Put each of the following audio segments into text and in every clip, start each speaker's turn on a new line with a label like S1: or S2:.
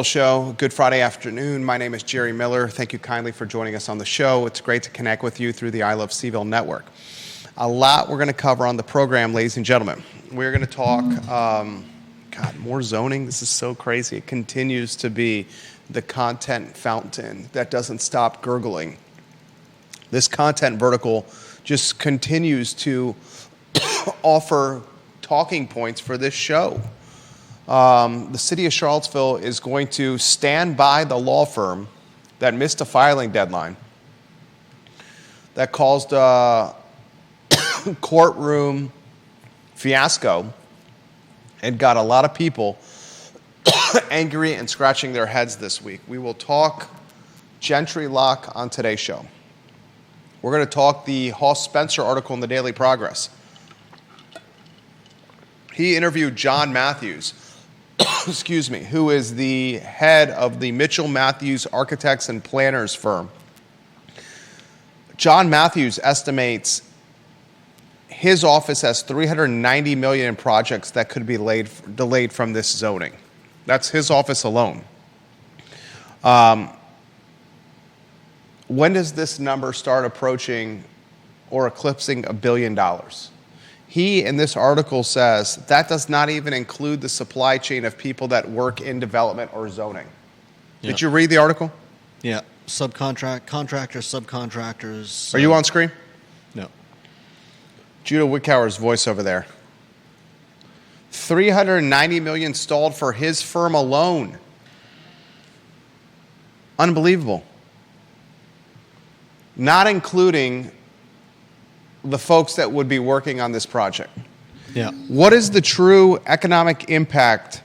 S1: Show. Good Friday afternoon. My name is Jerry Miller. Thank you kindly for joining us on the show. It's great to connect with you through the I Love CVille Network. A lot we're going to cover on the program, ladies and gentlemen. We're going to talk, more zoning. This is so crazy. It continues to be the content fountain that doesn't stop gurgling. This content vertical just continues to offer talking points for this show. The city of Charlottesville is going to stand by the law firm that missed a filing deadline that caused a courtroom fiasco and got a lot of people angry and scratching their heads this week. We will talk Gentry Lock on today's show. We're going to talk the Hoss Spencer article in the Daily Progress. He interviewed John Matthews, who is the head of the Mitchell Matthews Architects and Planners firm. John Matthews estimates his office has $390 million in projects that could be delayed from this zoning. That's his office alone. When does this number start approaching or eclipsing $1 billion? He, in this article, says that does not even include the supply chain of people that work in development or zoning. Yeah. Did you read the article?
S2: Yeah. Contractors, subcontractors.
S1: Are you on screen?
S2: No.
S1: Judah Wickower's voice over there. $390 million stalled for his firm alone. Unbelievable. Not including the folks that would be working on this project.
S2: Yeah.
S1: What is the true economic impact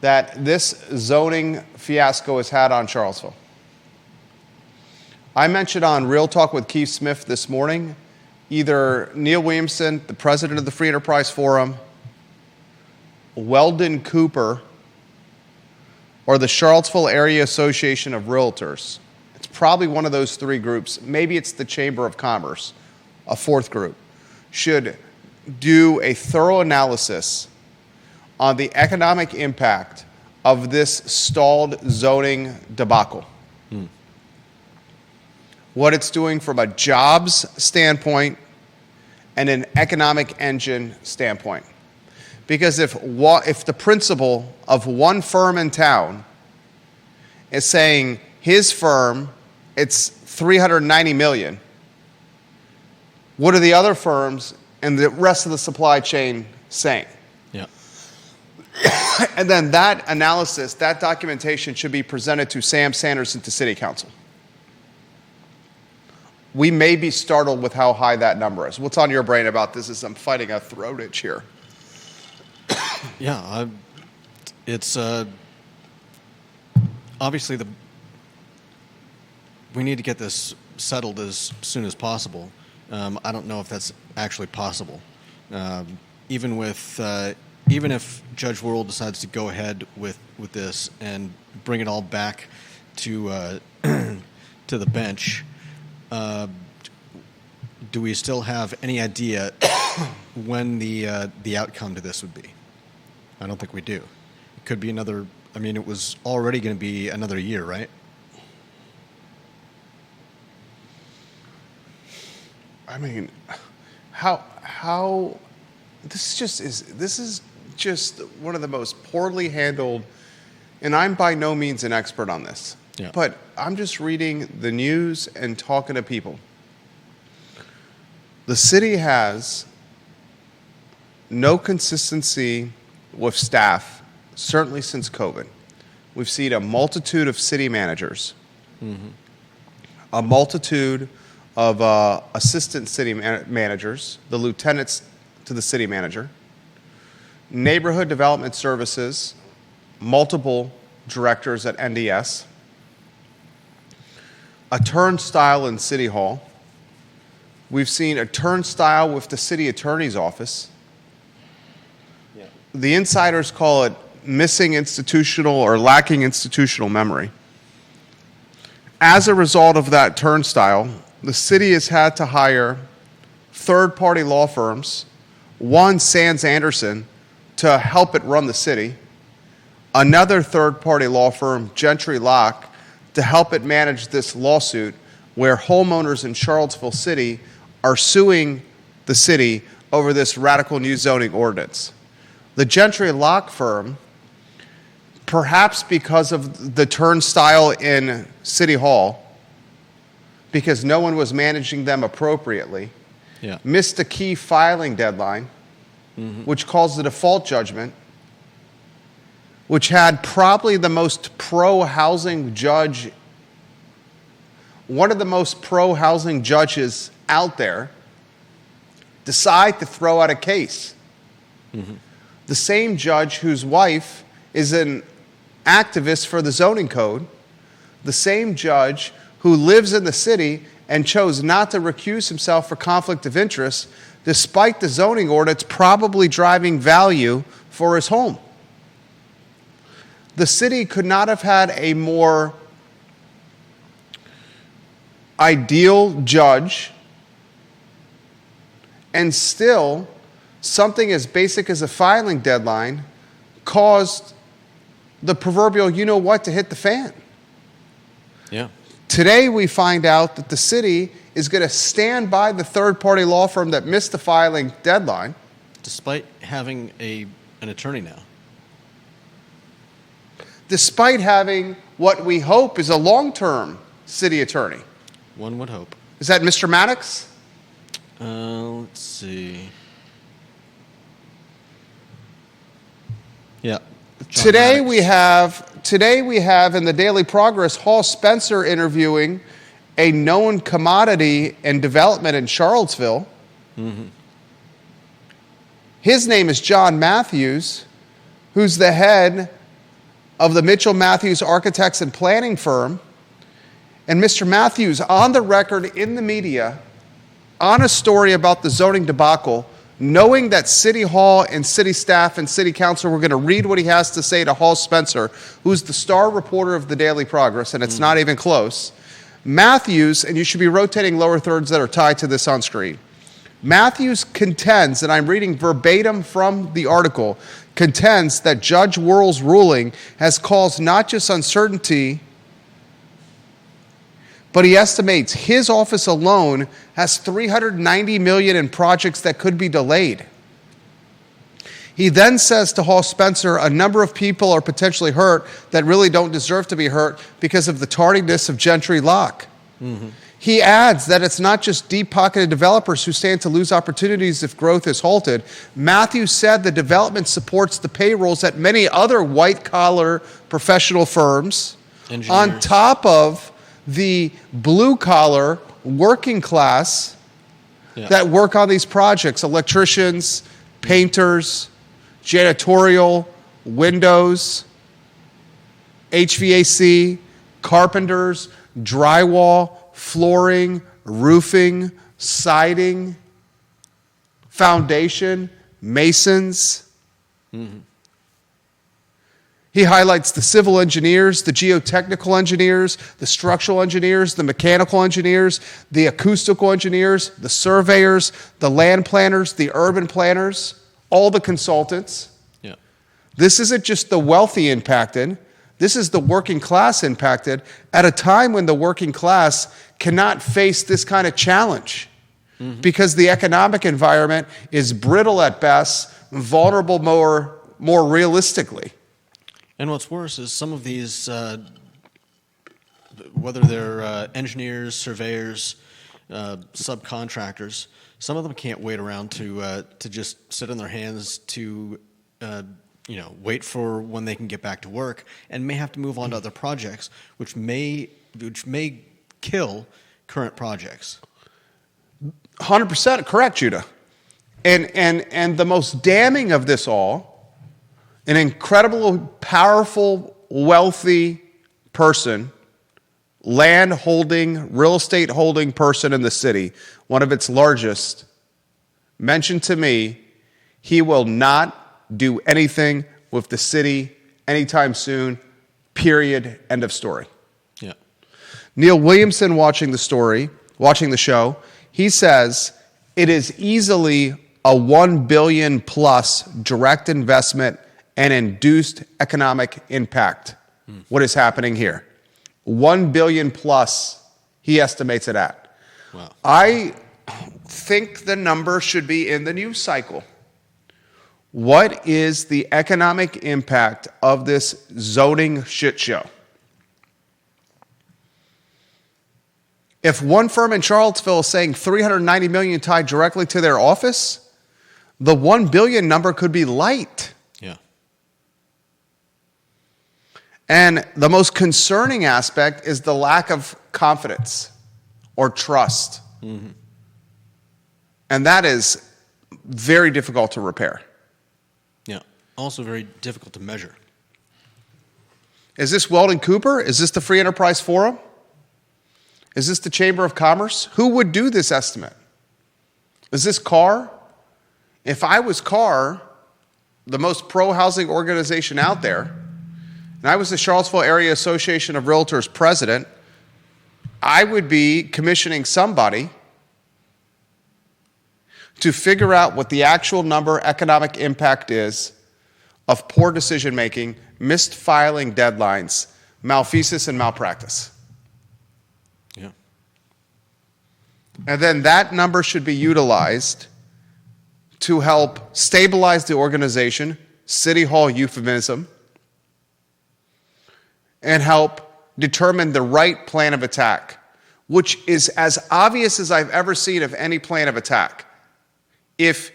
S1: that this zoning fiasco has had on Charlottesville? I mentioned on Real Talk with Keith Smith this morning, either Neil Williamson, the president of the Free Enterprise Forum, Weldon Cooper, or the Charlottesville Area Association of Realtors. It's probably one of those three groups. Maybe it's the Chamber of Commerce. A fourth group should do a thorough analysis on the economic impact of this stalled zoning debacle. What it's doing from a jobs standpoint and an economic engine standpoint. Because if the principal of one firm in town is saying his firm, it's $390 million, what are the other firms and the rest of the supply chain saying?
S2: Yeah.
S1: And then that analysis, that documentation should be presented to Sam Sanders and to City Council. We may be startled with how high that number is. What's on your brain about this as I'm fighting a throat itch here?
S2: Yeah, it's obviously we need to get this settled as soon as possible. I don't know if that's actually possible. Even if Judge Worrell decides to go ahead with this and bring it all back to the bench, do we still have any idea when the outcome to this would be? I don't think we do. It could be another. I mean, it was already going to be another year, right?
S1: I mean, how this is just one of the most poorly handled, and I'm by no means an expert on this.
S2: Yeah.
S1: But I'm just reading the news and talking to people. The city has no consistency with staff, certainly since COVID. We've seen a multitude of city managers, a multitude of assistant city managers, the lieutenants to the city manager, neighborhood development services, multiple directors at NDS, a turnstile in City Hall. We've seen a turnstile with the city attorney's office. Yeah. The insiders call it missing institutional or lacking institutional memory. As a result of that turnstile, the city has had to hire third-party law firms, one Sands Anderson, to help it run the city, another third-party law firm, Gentry Lock, to help it manage this lawsuit where homeowners in Charlottesville City are suing the city over this radical new zoning ordinance. The Gentry Lock firm, perhaps because of the turnstile in City Hall, because no one was managing them appropriately, missed a key filing deadline, which caused a default judgment, which had probably the most pro-housing judge, one of the most pro-housing judges out there, decide to throw out a case. The same judge whose wife is an activist for the zoning code, the same judge who lives in the city and chose not to recuse himself for conflict of interest, despite the zoning ordinance probably driving value for his home. The city could not have had a more ideal judge, and still something as basic as a filing deadline caused the proverbial you-know-what to hit the fan.
S2: Yeah.
S1: Today we find out that the city is going to stand by the third-party law firm that missed the filing deadline.
S2: Despite having an attorney now.
S1: Despite having what we hope is a long-term city attorney.
S2: One would hope.
S1: Is that Mr. Maddox?
S2: Let's see. Yeah.
S1: Today we have in the Daily Progress Hall Spencer interviewing a known commodity and development in Charlottesville. His name is John Matthews, who's the head of the Mitchell Matthews Architects and Planning firm. And Mr. Matthews, on the record in the media, on a story about the zoning debacle, knowing that City Hall and city staff and city council were going to read what he has to say to Hall Spencer, who's the star reporter of the Daily Progress, and it's not even close. Matthews, and you should be rotating lower thirds that are tied to this on screen. Matthews contends, and I'm reading verbatim from the article, contends that Judge Wuerl's ruling has caused not just uncertainty, but he estimates his office alone has $390 million in projects that could be delayed. He then says to Hall Spencer, a number of people are potentially hurt that really don't deserve to be hurt because of the tardiness of Gentry Lock. He adds that it's not just deep-pocketed developers who stand to lose opportunities if growth is halted. Matthews said the development supports the payrolls at many other white-collar professional firms, on top of the blue-collar working class that work on these projects: electricians, painters, janitorial, windows, HVAC, carpenters, drywall, flooring, roofing, siding, foundation, masons. He highlights the civil engineers, the geotechnical engineers, the structural engineers, the mechanical engineers, the acoustical engineers, the surveyors, the land planners, the urban planners, all the consultants.
S2: Yeah.
S1: This isn't just the wealthy impacted. This is the working class impacted at a time when the working class cannot face this kind of challenge because the economic environment is brittle at best, vulnerable more realistically.
S2: And what's worse is some of these, whether they're engineers, surveyors, subcontractors, some of them can't wait around to just sit on their hands to wait for when they can get back to work, and may have to move on to other projects, which may kill current projects.
S1: 100% correct, Judah. And the most damning of this all, an incredibly powerful, wealthy person, land holding, real estate holding person in the city, one of its largest, mentioned to me he will not do anything with the city anytime soon, period, end of story.
S2: Yeah.
S1: Neil Williamson watching the show, he says it is easily a $1 billion plus direct investment and induced economic impact. What is happening here? 1 billion plus, he estimates it at.
S2: Wow.
S1: I think the number should be in the news cycle. What is the economic impact of this zoning shit show? If one firm in Charlottesville is saying $390 million tied directly to their office, the 1 billion number could be light.
S2: Yeah.
S1: And the most concerning aspect is the lack of confidence or trust.
S2: Mm-hmm.
S1: And that is very difficult to repair.
S2: Yeah. Also very difficult to measure.
S1: Is this Weldon Cooper? Is this the Free Enterprise Forum? Is this the Chamber of Commerce? Who would do this estimate? Is this Carr? If I was Carr, the most pro-housing organization out there, and I was the Charlottesville Area Association of Realtors president, I would be commissioning somebody to figure out what the actual number economic impact is of poor decision-making, missed filing deadlines, malfeasance, and malpractice.
S2: Yeah.
S1: And then that number should be utilized to help stabilize the organization, City Hall euphemism, and help determine the right plan of attack, which is as obvious as I've ever seen of any plan of attack. If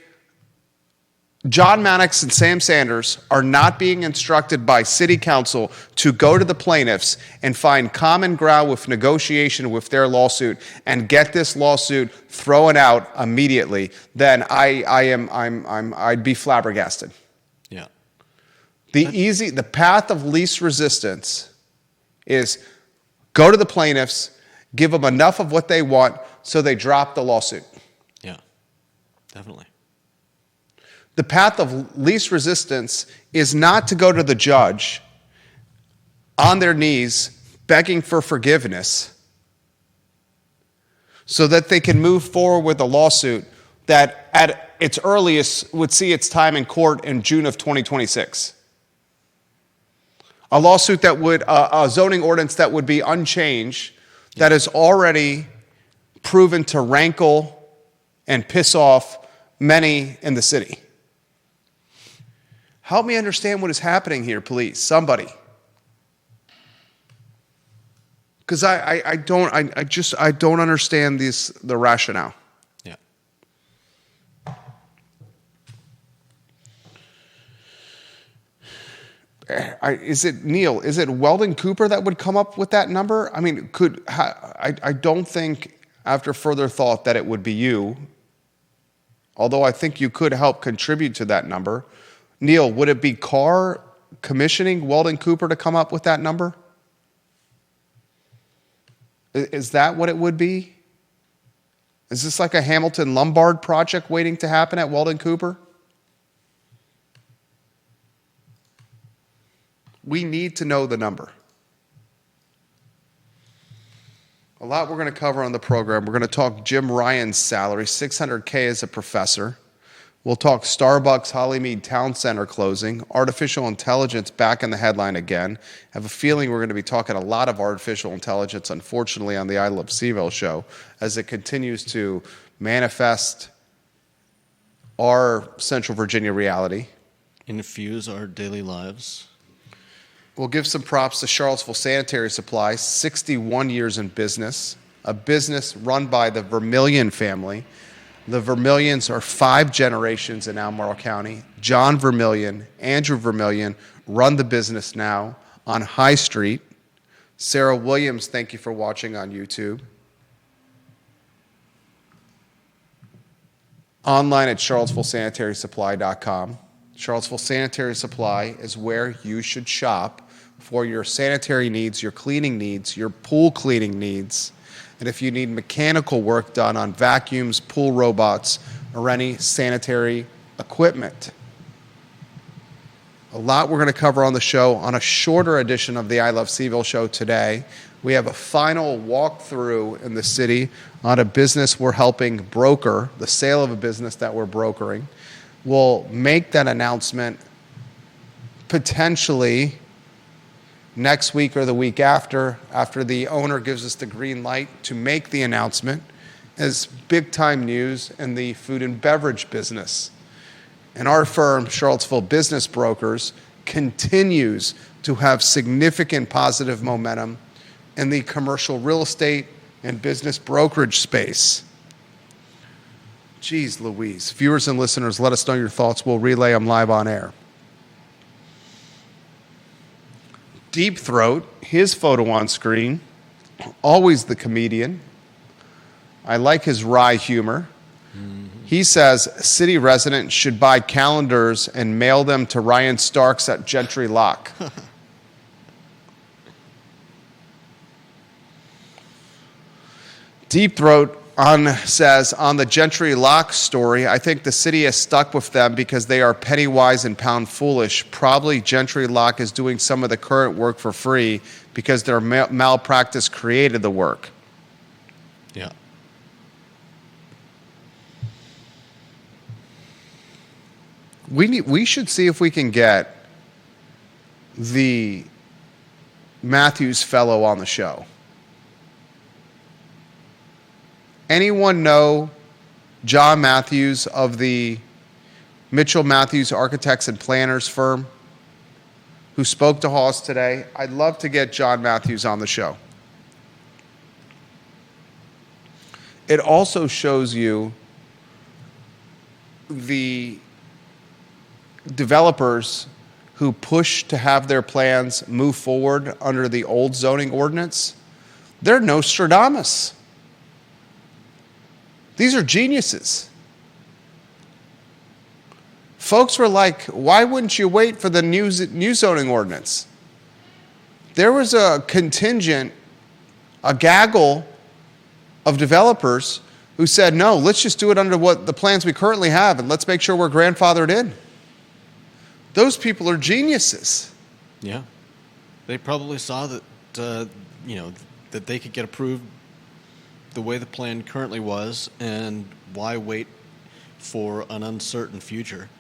S1: John Mannix and Sam Sanders are not being instructed by City Council to go to the plaintiffs and find common ground with negotiation with their lawsuit and get this lawsuit thrown out immediately, then I'd be flabbergasted.
S2: Yeah.
S1: The path of least resistance is go to the plaintiffs, give them enough of what they want so they drop the lawsuit.
S2: Yeah. Definitely.
S1: The path of least resistance is not to go to the judge on their knees begging for forgiveness so that they can move forward with a lawsuit that at its earliest would see its time in court in June of 2026. A lawsuit that would, a zoning ordinance that would be unchanged, that is already proven to rankle and piss off many in the city. Help me understand what is happening here, please. Somebody. Because I don't understand the rationale.
S2: Yeah.
S1: Is it Weldon Cooper that would come up with that number? I mean, I don't think after further thought that it would be you, although I think you could help contribute to that number. Neil, would it be Carr commissioning Weldon Cooper to come up with that number? Is that what it would be? Is this like a Hamilton Lombard project waiting to happen at Weldon Cooper? We need to know the number. A lot we're going to cover on the program. We're going to talk Jim Ryan's salary, $600K as a professor. We'll talk Starbucks Hollymead Town Center closing, artificial intelligence back in the headline again. I have a feeling we're going to be talking a lot of artificial intelligence, unfortunately, on the I Love CVille show as it continues to manifest our Central Virginia reality.
S2: Infuse our daily lives.
S1: We'll give some props to Charlottesville Sanitary Supply, 61 years in business, a business run by the Vermillion family. The Vermillions are 5 generations in Albemarle County. John Vermillion, Andrew Vermillion run the business now on High Street. Sarah Williams, thank you for watching on YouTube. Online at charlottesvillesanitarysupply.com. Charlottesville Sanitary Supply is where you should shop for your sanitary needs, your cleaning needs, your pool cleaning needs. And if you need mechanical work done on vacuums, pool robots, or any sanitary equipment. A lot we're going to cover on the show on a shorter edition of the I Love CVille show today. We have a final walkthrough in the city on a business we're helping broker, the sale of a business that we're brokering. We'll make that announcement potentially next week or the week after the owner gives us the green light to make the announcement, as big time news in the food and beverage business. And our firm, Charlottesville Business Brokers, continues to have significant positive momentum in the commercial real estate and business brokerage space. Geez Louise. Viewers and listeners, let us know your thoughts. We'll relay them live on air. Deep Throat, his photo on screen, always the comedian. I like his wry humor. He says city residents should buy calendars and mail them to Ryan Starks at Gentry Lock. Deep Throat says, on the Gentry Lock story, I think the city has stuck with them because they are penny wise and pound foolish. Probably Gentry Lock is doing some of the current work for free because their malpractice created the work.
S2: Yeah.
S1: We should see if we can get the Matthews fellow on the show. Anyone know John Matthews of the Mitchell Matthews Architects and Planners firm who spoke to Hawes today? I'd love to get John Matthews on the show. It also shows you the developers who push to have their plans move forward under the old zoning ordinance. They're Nostradamus. These are geniuses. Folks were like, why wouldn't you wait for the new zoning ordinance? There was a contingent, a gaggle of developers who said, no, let's just do it under what the plans we currently have and let's make sure we're grandfathered in. Those people are geniuses.
S2: Yeah. They probably saw that, that they could get approved the way the plan currently was, and why wait for an uncertain future?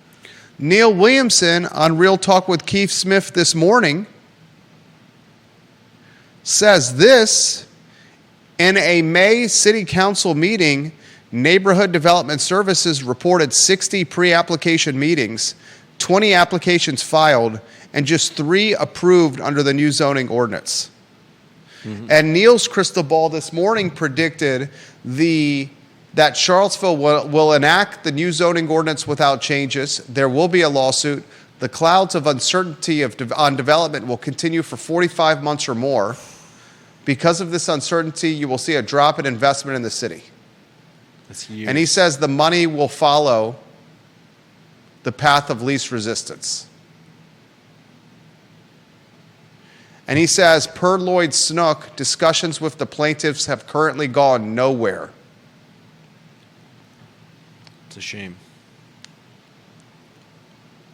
S1: Neil Williamson on Real Talk with Keith Smith this morning says this: in a May City Council meeting, Neighborhood Development Services reported 60 pre-application meetings, 20 applications filed, and just 3 approved under the new zoning ordinance. And Neil's crystal ball this morning predicted that Charlottesville will enact the new zoning ordinance without changes. There will be a lawsuit. The clouds of uncertainty on development will continue for 45 months or more. Because of this uncertainty, you will see a drop in investment in the city.
S2: That's huge.
S1: And he says the money will follow the path of least resistance. And he says, per Lloyd Snook, discussions with the plaintiffs have currently gone nowhere.
S2: It's a shame.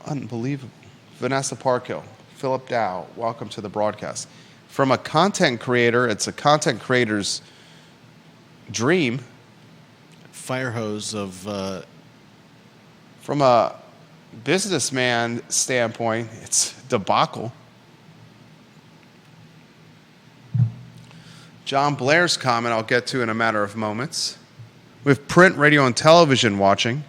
S1: Unbelievable. Vanessa Parkhill, Philip Dow, welcome to the broadcast. From a content creator, it's a content creator's dream.
S2: Fire hose of...
S1: From a businessman standpoint, it's debacle. John Blair's comment I'll get to in a matter of moments. With print, radio, and television watching,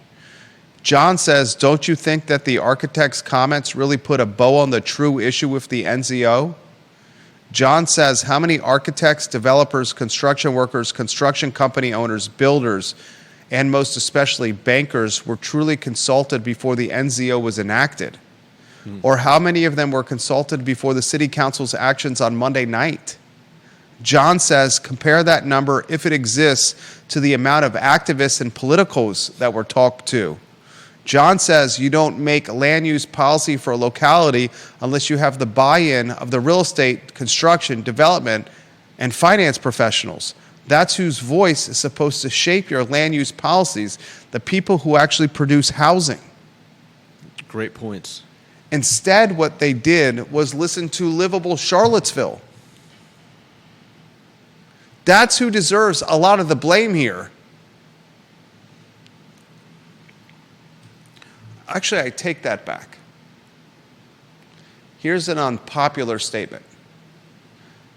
S1: John says, don't you think that the architect's comments really put a bow on the true issue with the NZO? John says, how many architects, developers, construction workers, construction company owners, builders, and most especially bankers were truly consulted before the NZO was enacted? Or how many of them were consulted before the city council's actions on Monday night? John says, compare that number, if it exists, to the amount of activists and politicals that were talked to. John says you don't make land use policy for a locality unless you have the buy-in of the real estate, construction, development, and finance professionals. That's whose voice is supposed to shape your land use policies, the people who actually produce housing.
S2: Great points.
S1: Instead, what they did was listen to livable Charlottesville. That's who deserves a lot of the blame here. Actually, I take that back. Here's an unpopular statement.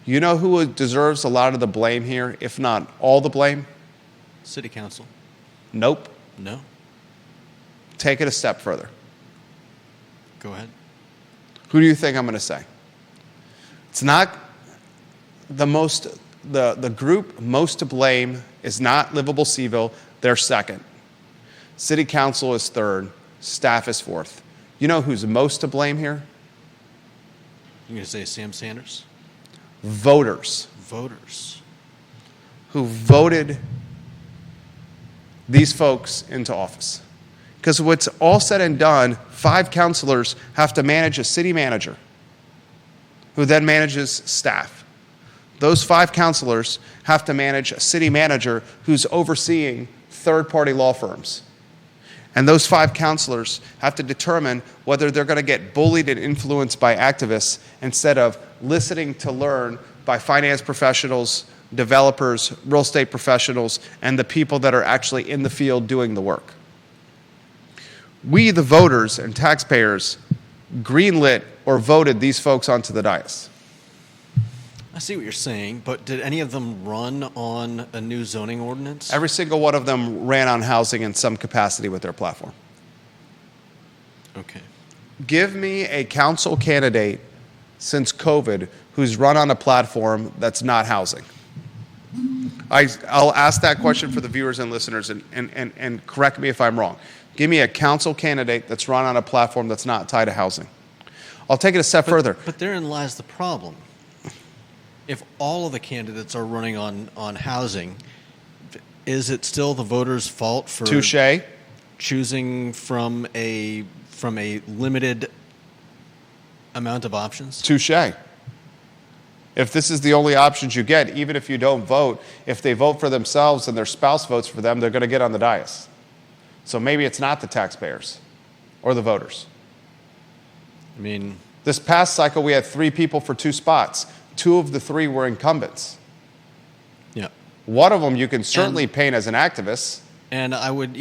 S1: You know who deserves a lot of the blame here, if not all the blame?
S2: City council.
S1: Nope.
S2: No.
S1: Take it a step further.
S2: Go ahead.
S1: Who do you think I'm going to say? It's not the group most to blame is not Livable CVille. They're second. City council is third. Staff is fourth. You know who's most to blame here?
S2: You're going to say Sam Sanders?
S1: Voters.
S2: Voters.
S1: Who voted these folks into office. Because what's all said and done, 5 councilors have to manage a city manager who then manages staff. Those 5 councilors have to manage a city manager who's overseeing third-party law firms. And those 5 councilors have to determine whether they're going to get bullied and influenced by activists instead of listening to learn by finance professionals, developers, real estate professionals, and the people that are actually in the field doing the work. We, the voters and taxpayers, greenlit or voted these folks onto the dais.
S2: I see what you're saying, but did any of them run on a new zoning ordinance?
S1: Every single one of them ran on housing in some capacity with their platform.
S2: Okay.
S1: Give me a council candidate since COVID who's run on a platform that's not housing. I'll ask that question for the viewers and listeners and correct me if I'm wrong. Give me a council candidate that's run on a platform that's not tied to housing. I'll take it a step further.
S2: But therein lies the problem. If all of the candidates are running on housing, is it still the voters' fault for
S1: Touché.
S2: choosing from a limited amount of options?
S1: Touché. If this is the only options you get, even if you don't vote, if they vote for themselves and their spouse votes for them, they're going to get on the dais. So maybe it's not the taxpayers or the voters.
S2: I mean,
S1: this past cycle, we had 3 people for 2 spots. 2 of the 3 were incumbents.
S2: yeah.
S1: One of them you can certainly paint as an activist.
S2: And I would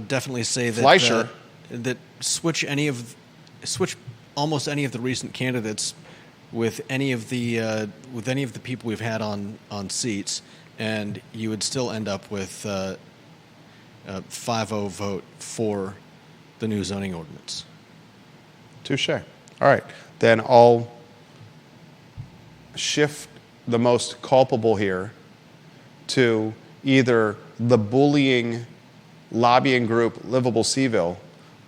S2: definitely say that
S1: Fleischer.
S2: That switch almost any of the recent candidates with any of the people we've had on seats, and you would still end up with a 5-0 vote for the new zoning ordinance.
S1: Touché. All right. Then I'll shift the most culpable here to either the bullying lobbying group Livable CVille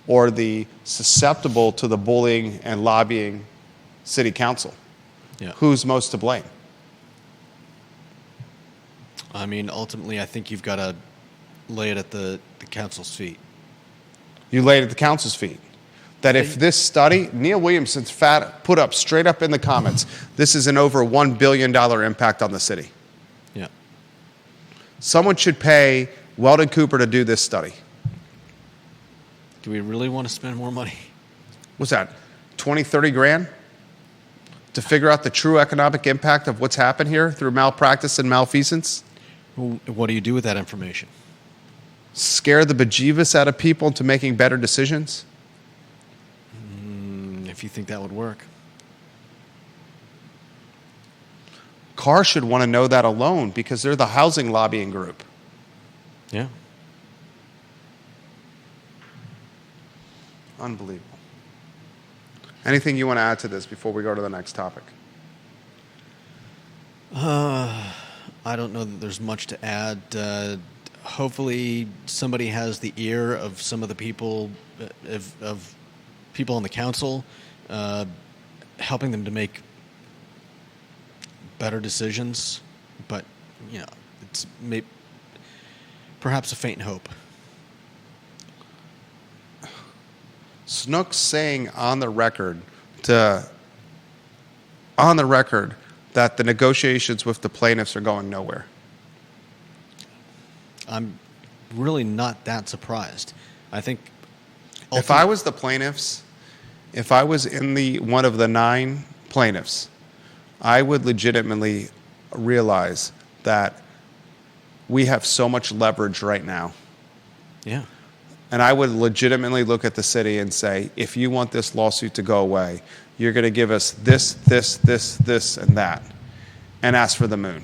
S1: or the susceptible to the bullying and lobbying city council.
S2: Yeah.
S1: Who's most to blame?
S2: I mean, ultimately, I think you've got to lay it at the council's feet.
S1: You laid at the council's feet. That if this study, Neil Williamson's put up straight up in the comments, this is an over $1 billion impact on the city.
S2: Yeah.
S1: Someone should pay Weldon Cooper to do this study.
S2: Do we really want to spend more money?
S1: What's that, 20, 30 grand? To figure out the true economic impact of what's happened here through malpractice and malfeasance?
S2: What do you do with that information?
S1: Scare the bejeebus out of people into making better decisions?
S2: If you think that would work.
S1: Carr should want to know that alone because they're the housing lobbying group.
S2: Yeah.
S1: Unbelievable. Anything you want to add to this before we go to the next topic?
S2: I don't know that there's much to add. Hopefully somebody has the ear of some of the people, of people on the council, helping them to make better decisions. But, it's perhaps a faint hope.
S1: Snook's saying on the record that the negotiations with the plaintiffs are going nowhere.
S2: I'm really not that surprised. I think
S1: if I was the plaintiffs, if I was in one of the 9 plaintiffs, I would legitimately realize that we have so much leverage right now.
S2: Yeah.
S1: And I would legitimately look at the city and say, if you want this lawsuit to go away, you're going to give us this, this, this, this, and that, and ask for the moon.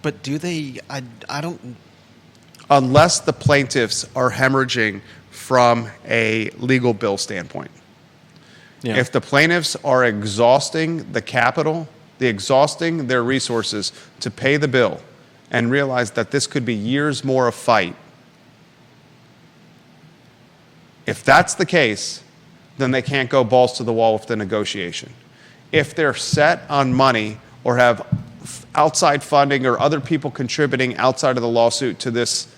S2: But do they? I don't.
S1: Unless the plaintiffs are hemorrhaging from a legal bill standpoint.
S2: Yeah.
S1: If the plaintiffs are exhausting the capital, exhausting their resources to pay the bill, and realize that this could be years more of fight, if that's the case, then they can't go balls to the wall with the negotiation. If they're set on money or have outside funding or other people contributing outside of the lawsuit to this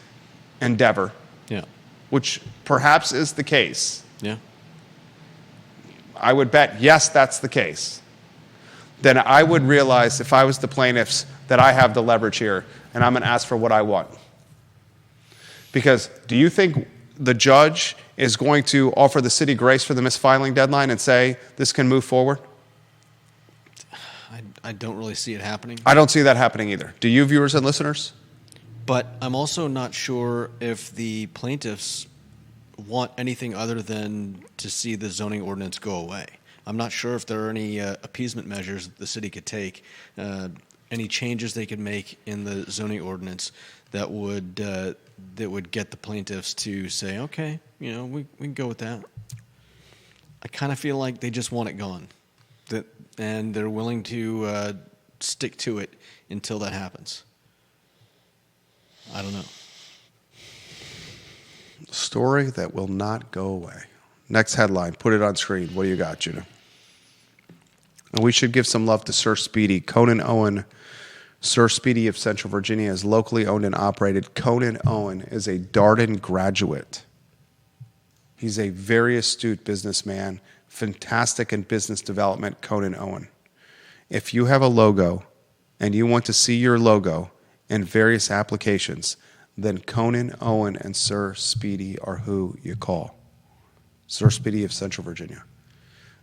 S1: endeavor,
S2: Yeah.
S1: which perhaps is the case,
S2: Yeah.
S1: I would bet, yes, that's the case. Then I would realize, if I was the plaintiffs, that I have the leverage here, and I'm going to ask for what I want. Because do you think the judge is going to offer the city grace for the misfiling deadline and say this can move forward?
S2: I don't really see it happening.
S1: I don't see that happening either. Do you, viewers and listeners?
S2: But I'm also not sure if the plaintiffs want anything other than to see the zoning ordinance go away. I'm not sure if there are any appeasement measures that the city could take, any changes they could make in the zoning ordinance that would get the plaintiffs to say, okay, we can go with that. I kind of feel like they just want it gone, and they're willing to stick to it until that happens. I don't know.
S1: Story that will not go away. Next headline. Put it on screen. What do you got, Judah? And we should give some love to Sir Speedy. Conan Owen, Sir Speedy of Central Virginia, is locally owned and operated. Conan Owen is a Darden graduate. He's a very astute businessman, fantastic in business development, Conan Owen. If you have a logo and you want to see your logo in various applications, then Conan Owen and Sir Speedy are who you call. Sir Speedy of Central Virginia.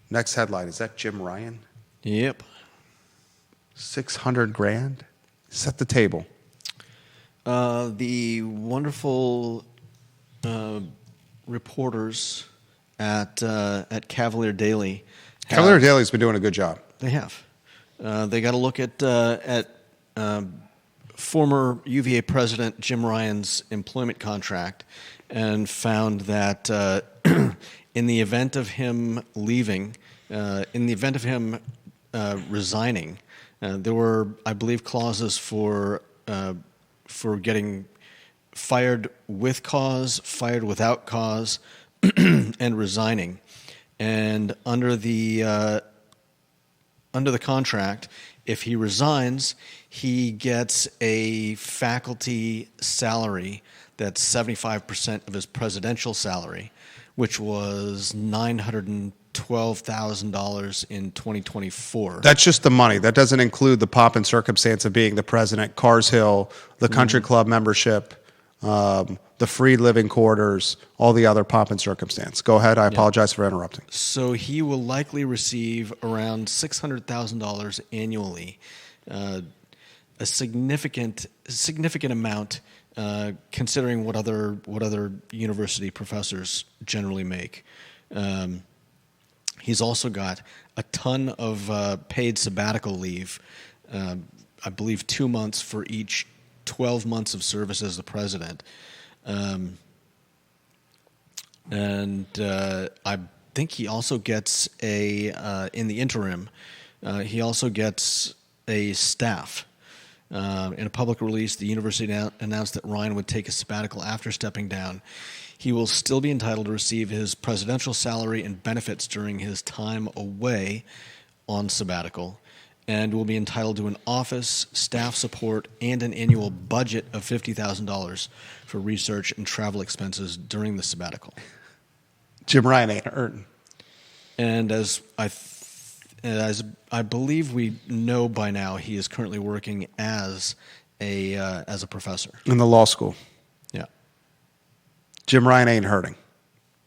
S1: Next headline. Is that Jim Ryan?
S2: Yep.
S1: $600,000? Set the table.
S2: The wonderful reporters at Cavalier Daily.
S1: Cavalier Daily's been doing a good job.
S2: They have. They got a look at former UVA president Jim Ryan's employment contract and found that in the event of him leaving, in the event of him resigning, there were, I believe, clauses for getting fired with cause, fired without cause, and resigning. And under the contract, if he resigns, he gets a faculty salary that's 75% of his presidential salary, which was $912,000 in 2024.
S1: That's just the money. That doesn't include the pomp and circumstance of being the president, Cars Hill, the country club membership, the free living quarters, all the other pomp and circumstance. Go ahead. I apologize for interrupting.
S2: So he will likely receive around $600,000 annually, a significant amount considering what other university professors generally make. He's also got a ton of paid sabbatical leave. I believe 2 months for each 12 months of service as the president. And I think he also gets in the interim, he also gets a staff. In a public release, the university announced that Ryan would take a sabbatical after stepping down. He will still be entitled to receive his presidential salary and benefits during his time away on sabbatical, and will be entitled to an office, staff support, and an annual budget of $50,000 for research and travel expenses during the sabbatical.
S1: Jim Ryan ain't hurting.
S2: And as I believe we know by now, he is currently working as a professor
S1: In the law school.
S2: Yeah,
S1: Jim Ryan ain't hurting.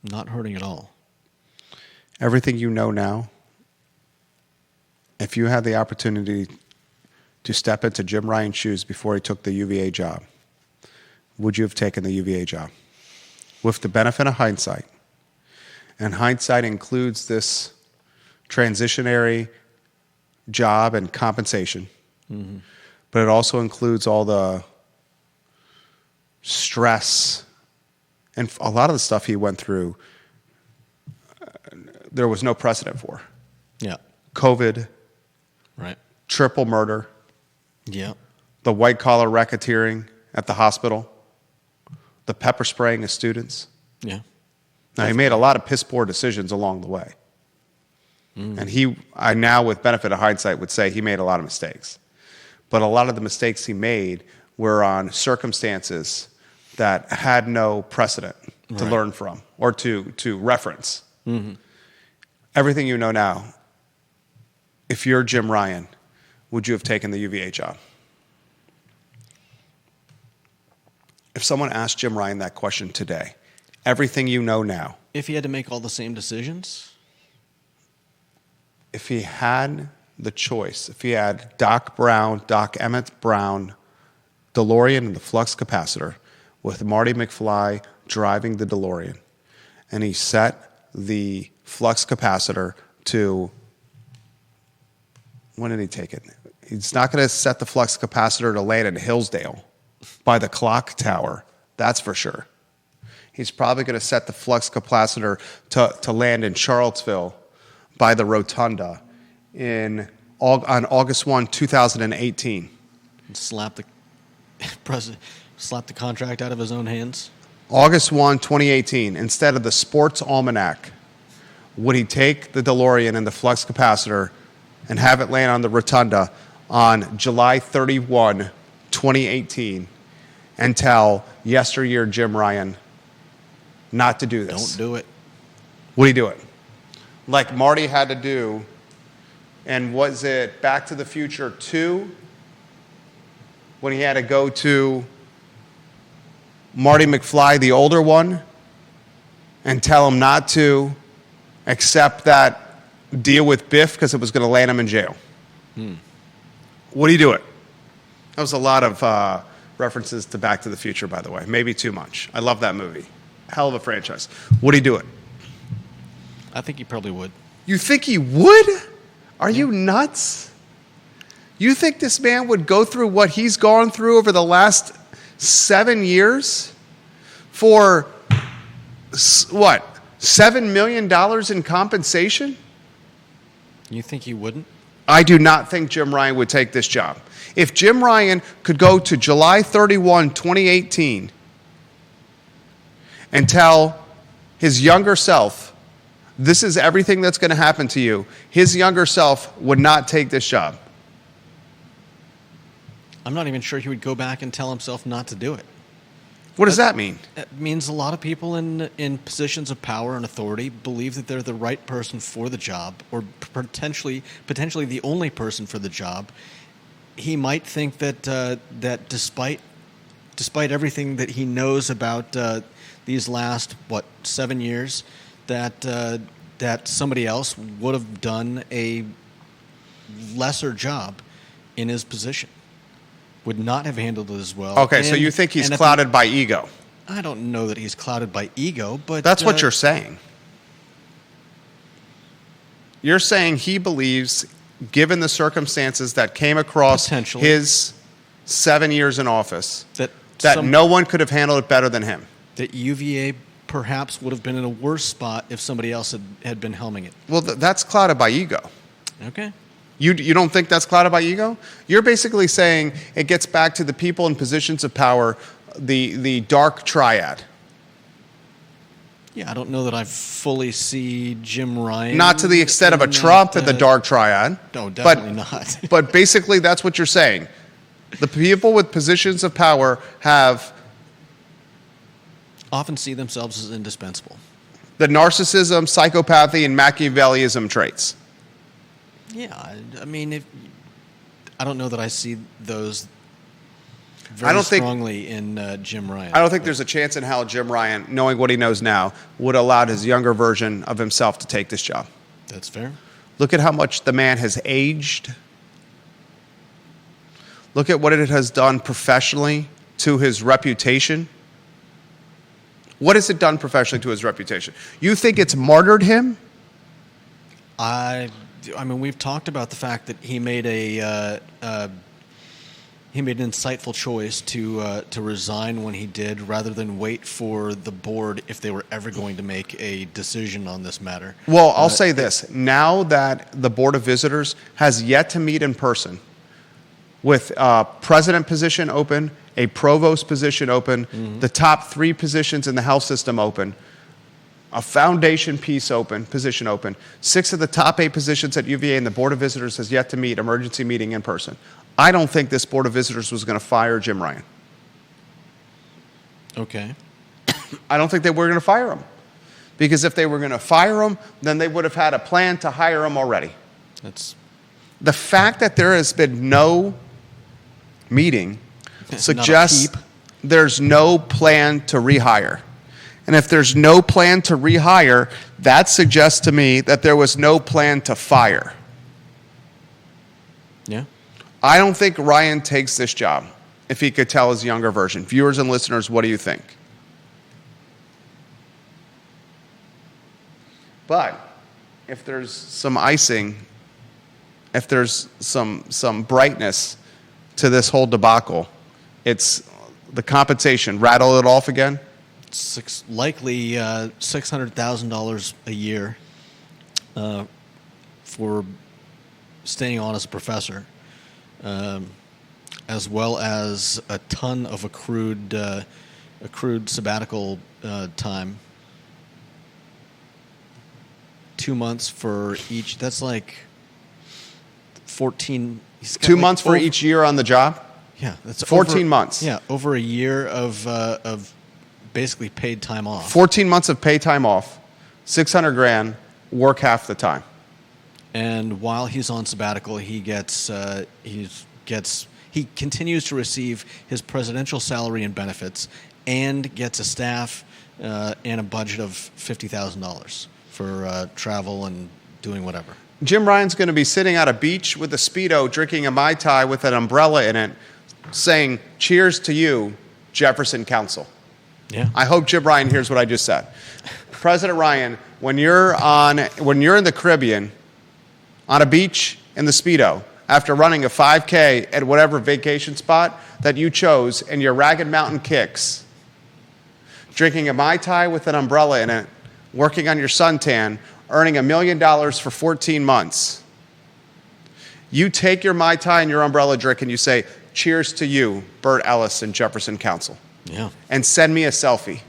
S2: not hurting at all.
S1: Everything you know now, if you had the opportunity to step into Jim Ryan's shoes before he took the UVA job, would you have taken the UVA job? with the benefit of hindsight, and hindsight includes this transitionary job and compensation, but it also includes all the stress and a lot of the stuff he went through, there was no precedent for.
S2: Yeah.
S1: COVID,
S2: Right.
S1: triple murder,
S2: Yeah.
S1: the white-collar racketeering at the hospital, the pepper spraying of students.
S2: Yeah.
S1: Now, he made a lot of piss-poor decisions along the way. And I now, with benefit of hindsight, would say he made a lot of mistakes. But a lot of the mistakes he made were on circumstances that had no precedent to
S2: Right.
S1: learn from or to reference. Everything you know now, if you're Jim Ryan, would you have taken the UVA job? If someone asked Jim Ryan that question today, everything you know now,
S2: If he had to make all the same decisions,
S1: if he had the choice, if he had Doc Emmett Brown, DeLorean and the flux capacitor, with Marty McFly driving the DeLorean, and he set the flux capacitor to, when did he take it? He's not going to set the flux capacitor to land in Hillsdale by the clock tower, that's for sure. He's probably going to set the flux capacitor to land in Charlottesville by the rotunda on August 1, 2018.
S2: and slap the contract out of his own hands.
S1: August 1, 2018, instead of the sports almanac, would he take the DeLorean and the flux capacitor and have it land on the rotunda on July 31, 2018, and tell yesteryear Jim Ryan not to do this?
S2: Don't do it.
S1: Would he do it? Like Marty had to do, and was it Back to the Future 2? When he had to go to Marty McFly, the older one, and tell him not to accept that deal with Biff because it was going to land him in jail. Would he do it? That was a lot of references to Back to the Future, by the way. Maybe too much. I love that movie. Hell of a franchise. Would he do it?
S2: I think he probably would.
S1: You think he would? Are you nuts? You think this man would go through what he's gone through over the last 7 years for, what, $7 million in compensation?
S2: You think he wouldn't?
S1: I do not think Jim Ryan would take this job. If Jim Ryan could go to July 31, 2018, and tell his younger self, this is everything that's going to happen to you, his younger self would not take this job.
S2: I'm not even sure he would go back and tell himself not to do it.
S1: What does that mean?
S2: It means a lot of people in positions of power and authority believe that they're the right person for the job, or potentially the only person for the job. He might think that that despite everything that he knows about these last 7 years, that somebody else would have done a lesser job in his position, would not have handled it as well.
S1: Okay, so you think he's clouded by ego?
S2: I don't know that he's clouded by ego, but
S1: That's what you're saying. You're saying he believes, given the circumstances that came across
S2: Potentially.
S1: his 7 years in office,
S2: that
S1: no one could have handled it better than him.
S2: that UVA perhaps would have been in a worse spot if somebody else had been helming it.
S1: Well, that's clouded by ego.
S2: Okay.
S1: You don't think that's clouded by ego? You're basically saying it gets back to the people in positions of power, the dark triad.
S2: Yeah, I don't know that I fully see Jim Ryan.
S1: Not to the extent of a
S2: in
S1: Trump
S2: that,
S1: in the dark triad.
S2: No, definitely not.
S1: But basically, that's what you're saying. The people with positions of power have
S2: Often see themselves as indispensable.
S1: the narcissism, psychopathy, and Machiavellism traits.
S2: Yeah, I mean, I don't know that I see those
S1: I
S2: very
S1: don't think-
S2: strongly in Jim Ryan.
S1: I don't think there's a chance in hell Jim Ryan, knowing what he knows now, would allow his younger version of himself to take this job.
S2: That's fair.
S1: Look at how much the man has aged. Look at what it has done professionally to his reputation. What has it done professionally to his reputation? You think it's martyred him?
S2: I mean, we've talked about the fact that he made an insightful choice to resign when he did, rather than wait for the board if they were ever going to make a decision on this matter.
S1: Well, I'll say this. Now that the Board of Visitors has yet to meet in person, with a president position open, a provost position open, the top 3 positions in the health system open, a foundation position open, 6 of the top 8 positions at UVA, and the Board of Visitors has yet to meet emergency meeting in person. I don't think this Board of Visitors was going to fire Jim Ryan.
S2: Okay.
S1: I don't think they were going to fire him. Because if they were going to fire him, then they would have had a plan to hire him already.
S2: That's
S1: The fact that there has been no meeting suggests there's no plan to rehire. And if there's no plan to rehire, that suggests to me that there was no plan to fire.
S2: yeah.
S1: I don't think Ryan takes this job if he could tell his younger version. Viewers and listeners, what do you think? But if there's some icing, if there's some brightness to this whole debacle, it's the compensation. Rattle it off again.
S2: Likely $600,000 a year for staying on as a professor, as well as a ton of accrued sabbatical time. 2 months for each. That's like 14.
S1: 2 months for each year on the job.
S2: Yeah, that's
S1: 14 months.
S2: Yeah, over a year of basically paid time off.
S1: 14 months of pay time off, $600,000, work half the time.
S2: And while he's on sabbatical, he continues to receive his presidential salary and benefits, and gets a staff and a budget of $50,000 for travel and doing whatever.
S1: Jim Ryan's going to be sitting at a beach with a Speedo, drinking a Mai Tai with an umbrella in it, saying, "Cheers to you, Jefferson Council."
S2: Yeah.
S1: I hope Jim Ryan hears what I just said. President Ryan, when you're in the Caribbean, on a beach in the Speedo, after running a 5K at whatever vacation spot that you chose in your Ragged Mountain kicks, drinking a Mai Tai with an umbrella in it, working on your suntan, earning $1 million for 14 months, you take your Mai Tai and your umbrella drink and you say, "Cheers to you, Burt Ellis and Jefferson Council."
S2: Yeah.
S1: And send me a selfie.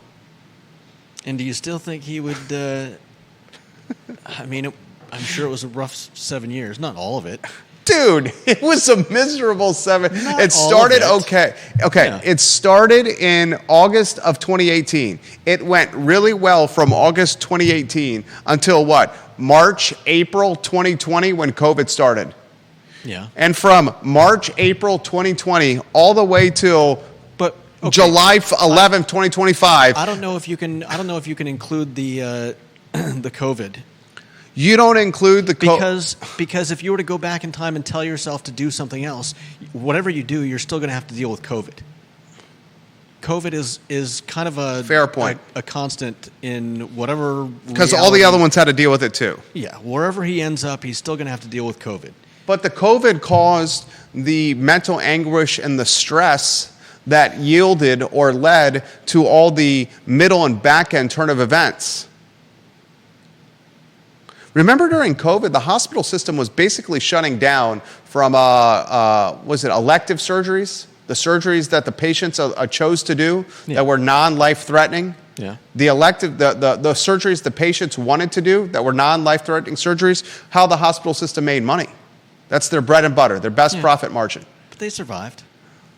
S2: And do you still think he would? I mean, I'm sure it was a rough 7 years. Not all of it.
S1: Dude, it was a miserable 7.
S2: Not
S1: It
S2: all
S1: started
S2: of it.
S1: okay.
S2: Yeah.
S1: It started in August of 2018. It went really well from August 2018 until what? March, April 2020 when COVID started.
S2: Yeah.
S1: And from March, April 2020 all the way till
S2: But okay,
S1: July 11th, 2025.
S2: I don't know if you can include the the COVID.
S1: You don't include the
S2: Because if you were to go back in time and tell yourself to do something else, whatever you do, you're still going to have to deal with COVID. COVID is kind of a
S1: fair point.
S2: a constant in whatever.
S1: Because all the other ones had to deal with it too.
S2: Yeah, wherever he ends up, he's still going to have to deal with COVID.
S1: But the COVID caused the mental anguish and the stress that yielded or led to all the middle and back end turn of events. Remember during COVID, the hospital system was basically shutting down from, was it elective surgeries? The surgeries that the patients chose to do that were non-life threatening?
S2: Yeah.
S1: The surgeries the patients wanted to do that were non-life threatening surgeries, how the hospital system made money. That's their bread and butter, their best profit margin.
S2: But they survived.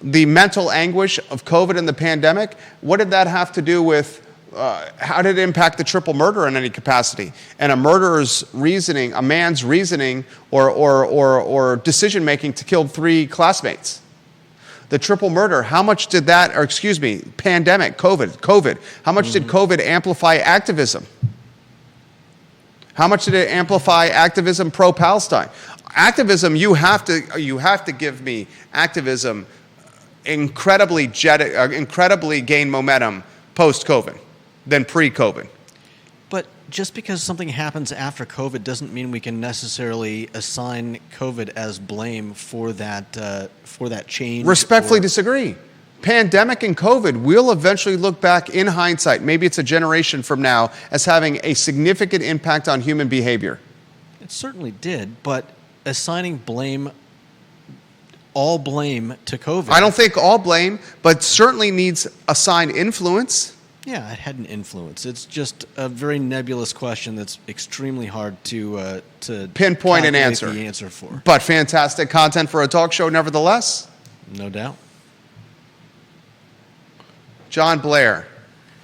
S1: The mental anguish of COVID and the pandemic, what did that have to do with, how did it impact the triple murder in any capacity? And a murderer's reasoning, a man's reasoning or decision-making to kill 3 classmates. The triple murder, how much did that, pandemic, COVID, how much did COVID amplify activism? How much did it amplify activism pro-Palestine? Activism, you have to give me activism incredibly gained momentum post-COVID. than pre-COVID.
S2: But just because something happens after COVID doesn't mean we can necessarily assign COVID as blame for that change.
S1: Respectfully disagree. Pandemic and COVID will eventually look back in hindsight, maybe it's a generation from now, as having a significant impact on human behavior.
S2: It certainly did, but assigning all blame to COVID.
S1: I don't think all blame, but certainly needs assigned influence.
S2: Yeah, it had an influence. It's just a very nebulous question that's extremely hard to
S1: pinpoint and
S2: calculate
S1: answer.
S2: the answer for.
S1: But fantastic content for a talk show, nevertheless.
S2: No doubt.
S1: John Blair.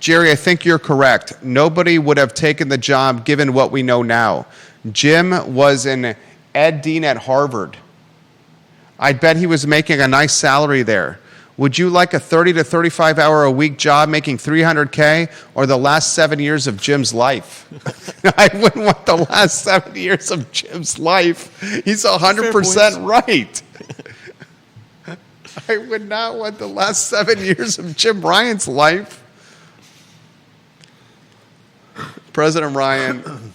S1: Jerry, I think you're correct. Nobody would have taken the job given what we know now. Jim was an ed dean at Harvard. I bet he was making a nice salary there. Would you like a 30 to 35 hour a week job making $300K or the last 7 years of Jim's life? I wouldn't want the last 7 years of Jim's life. He's 100% right. I would not want the last 7 years of Jim Ryan's life. President Ryan,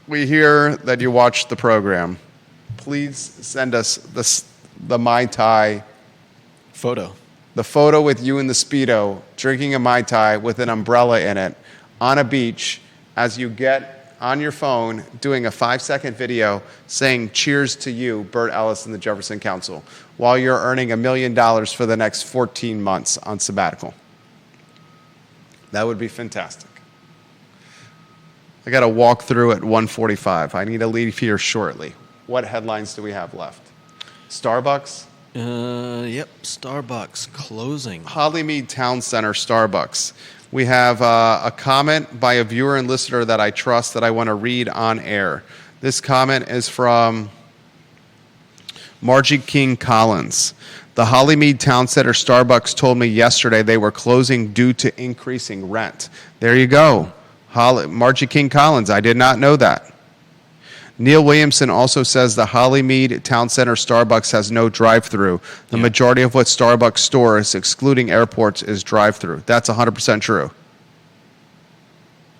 S1: we hear that you watched the program. Please send us the Mai Tai
S2: photo.
S1: The photo with you in the Speedo drinking a Mai Tai with an umbrella in it on a beach as you get on your phone doing a 5-second video saying cheers to you, Bert Ellis and the Jefferson Council, while you're earning $1 million for the next 14 months on sabbatical. That would be fantastic. I got to walk through at 1:45. I need to leave here shortly. What headlines do we have left? Starbucks?
S2: Yep, Starbucks closing.
S1: Hollymead Town Center Starbucks. We have a comment by a viewer and listener that I trust that I want to read on air. This comment is from Margie King Collins. The Hollymead Town Center Starbucks told me yesterday they were closing due to increasing rent. There you go. Margie King Collins, I did not know that. Neil Williamson also says the Hollymead Town Center Starbucks has no drive-through. The majority of what Starbucks stores, excluding airports, is drive-through. That's 100% true.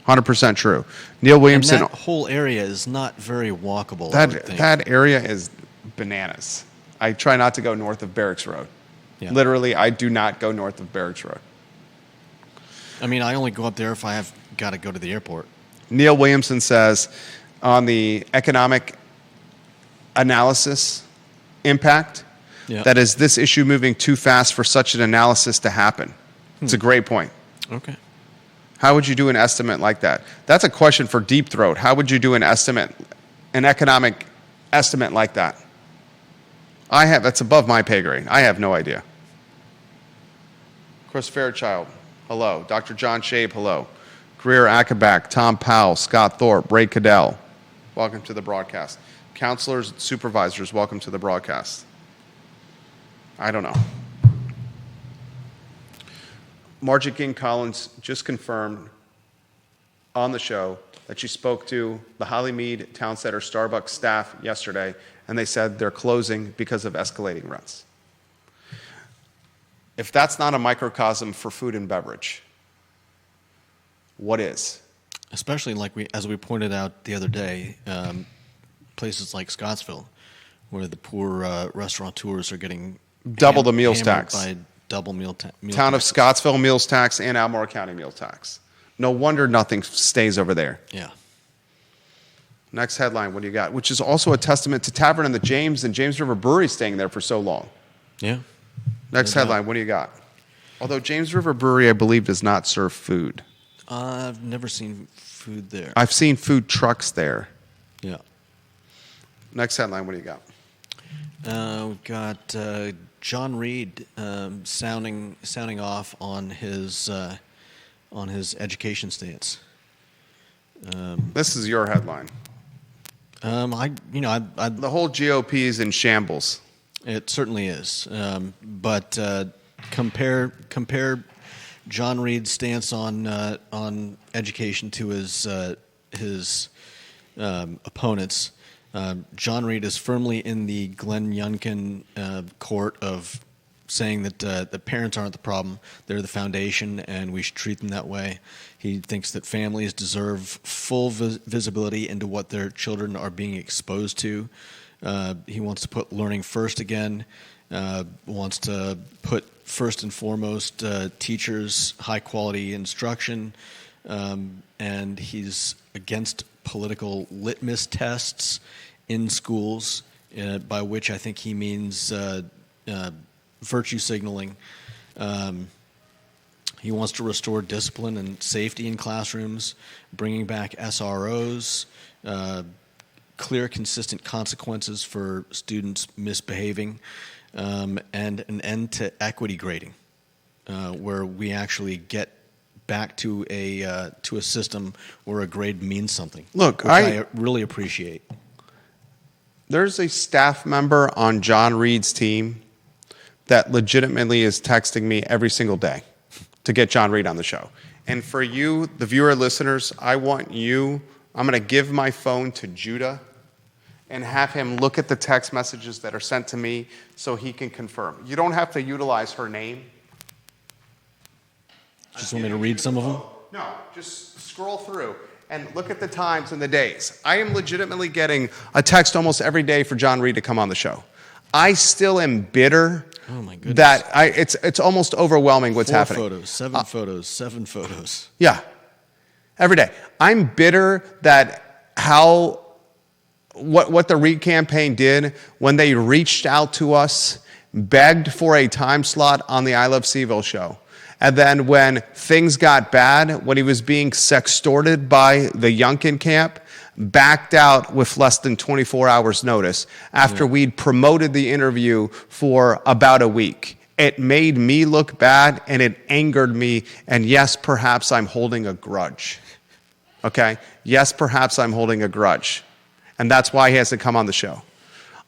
S1: 100% true. Neil Williamson.
S2: And that whole area is not very walkable.
S1: That area is bananas. I try not to go north of Barracks Road.
S2: Yeah.
S1: Literally, I do not go north of Barracks Road.
S2: I mean, I only go up there if I have got to go to the airport.
S1: Neil Williamson says, on the economic analysis impact, that is this issue moving too fast for such an analysis to happen. It's a great point.
S2: Okay.
S1: How would you do an estimate like that? That's a question for Deep Throat. How would you do an economic estimate like that? That's above my pay grade. I have no idea. Chris Fairchild, hello. Dr. John Shabe, hello. Greer Ackerback, Tom Powell, Scott Thorpe, Ray Cadell, welcome to the broadcast. Counselors, supervisors, welcome to the broadcast. I don't know. Margie King Collins just confirmed on the show that she spoke to the Hollymead Town Center Starbucks staff yesterday, and they said they're closing because of escalating rents. If that's not a microcosm for food and beverage, what is?
S2: Especially as we pointed out the other day, places like Scottsville, where the poor restaurateurs are getting
S1: double the meals tax.
S2: By double meal tax.
S1: Town of Scottsville meals tax and Albemarle County meal tax. No wonder nothing stays over there.
S2: Yeah.
S1: Next headline, what do you got? Which is also a testament to Tavern in the James and James River Brewery staying there for so long.
S2: Yeah.
S1: Next headline, what do you got? Although James River Brewery, I believe, does not serve food.
S2: I've never seen food there.
S1: I've seen food trucks there.
S2: Yeah.
S1: Next headline, what do you got?
S2: We've got John Reid sounding off on his education stance.
S1: This is your headline.
S2: The
S1: whole GOP is in shambles.
S2: It certainly is. But compare John Reid's stance on education to his opponents. John Reid is firmly in the Glenn Youngkin court of saying that the parents aren't the problem; they're the foundation, and we should treat them that way. He thinks that families deserve full visibility into what their children are being exposed to. He wants to put learning first again. Wants to put first and foremost teachers, high quality instruction, and he's against political litmus tests in schools, by which I think he means virtue signaling. He wants to restore discipline and safety in classrooms, bringing back SROs, clear, consistent consequences for students misbehaving, and an end to equity grading, where we actually get back to a system where a grade means something.
S1: Look,
S2: which I really appreciate.
S1: There's a staff member on John Reid's team that legitimately is texting me every single day to get John Reid on the show. And for you, the viewer listeners, I'm going to give my phone to Judah and have him look at the text messages that are sent to me so he can confirm. You don't have to utilize her name.
S2: Just want me to read some of them?
S1: No, just scroll through and look at the times and the days. I am legitimately getting a text almost every day for John Reid to come on the show. I still am bitter.
S2: Oh my goodness!
S1: That it's almost overwhelming what's
S2: 4
S1: happening.
S2: photos, 7 photos, 7 photos.
S1: Yeah, every day. I'm bitter that what the Reid campaign did when they reached out to us, begged for a time slot on the I Love CVille show. And then when things got bad, when he was being sextorted by the Youngkin camp, backed out with less than 24 hours notice after we'd promoted the interview for about a week. It made me look bad and it angered me. And yes, perhaps I'm holding a grudge. Okay? Yes, perhaps I'm holding a grudge. And that's why he hasn't come on the show.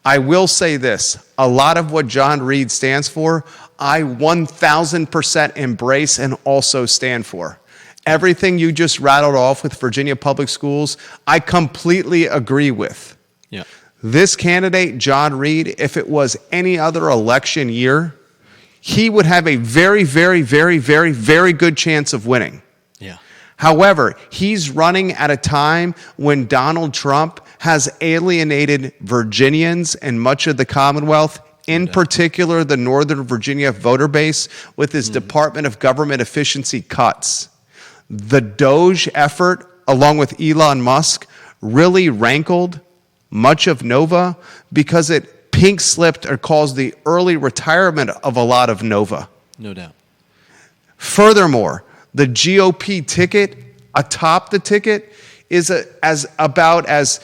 S1: I will say this. A lot of what John Reid stands for, I 1,000% embrace and also stand for. Everything you just rattled off with Virginia Public Schools, I completely agree with.
S2: Yeah.
S1: This candidate, John Reid, if it was any other election year, he would have a very, very, very, very, very good chance of winning.
S2: Yeah.
S1: However, he's running at a time when Donald Trump has alienated Virginians and much of the Commonwealth, in particular the Northern Virginia voter base, with his Department of Government Efficiency cuts. The Doge effort, along with Elon Musk, really rankled much of Nova because it pink slipped or caused the early retirement of a lot of Nova.
S2: No doubt.
S1: Furthermore, the GOP ticket atop the ticket is about as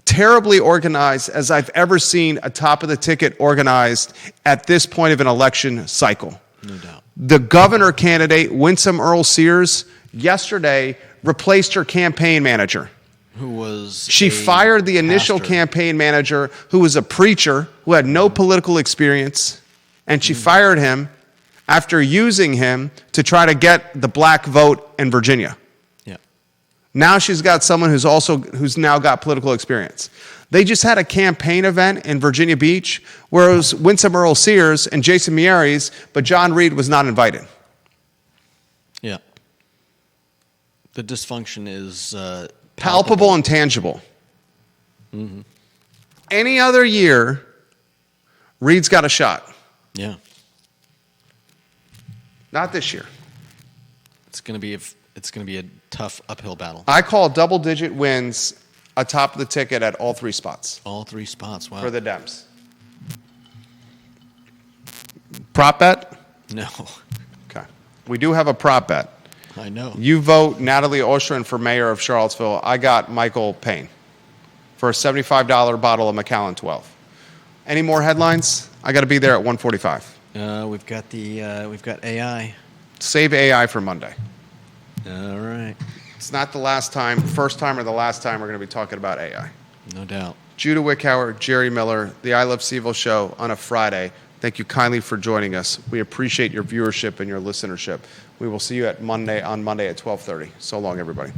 S1: terribly organized as I've ever seen a top of the ticket organized at this point of an election cycle.
S2: No doubt.
S1: The governor candidate, Winsome Earl Sears, yesterday replaced her campaign manager. She fired the initial campaign manager, who was a preacher who had no political experience, and she fired him after using him to try to get the black vote in Virginia.
S2: Yeah.
S1: Now she's got someone who's now got political experience. They just had a campaign event in Virginia Beach where it was Winsome Earl Sears and Jason Mieres, but John Reid was not invited.
S2: Yeah. The dysfunction is
S1: palpable and tangible.
S2: Mm-hmm.
S1: Any other year, Reid's got a shot.
S2: Yeah.
S1: Not this year.
S2: It's going to be a tough uphill battle.
S1: I call double-digit wins atop of the ticket at all 3 spots.
S2: All 3 spots, wow.
S1: For the Dems. Prop bet?
S2: No.
S1: Okay. We do have a prop bet.
S2: I know.
S1: You vote Natalie Oshrin for mayor of Charlottesville. I got Michael Payne for a $75 bottle of Macallan 12. Any more headlines? I got to be there at 1:45.
S2: We've got AI.
S1: Save AI for Monday.
S2: All right.
S1: It's not the first time or the last time we're going to be talking about AI.
S2: No doubt.
S1: Judah Wickhauer, Jerry Miller, the I Love CVille Show on a Friday. Thank you kindly for joining us. We appreciate your viewership and your listenership. We will see you on Monday at 12:30. So long, everybody.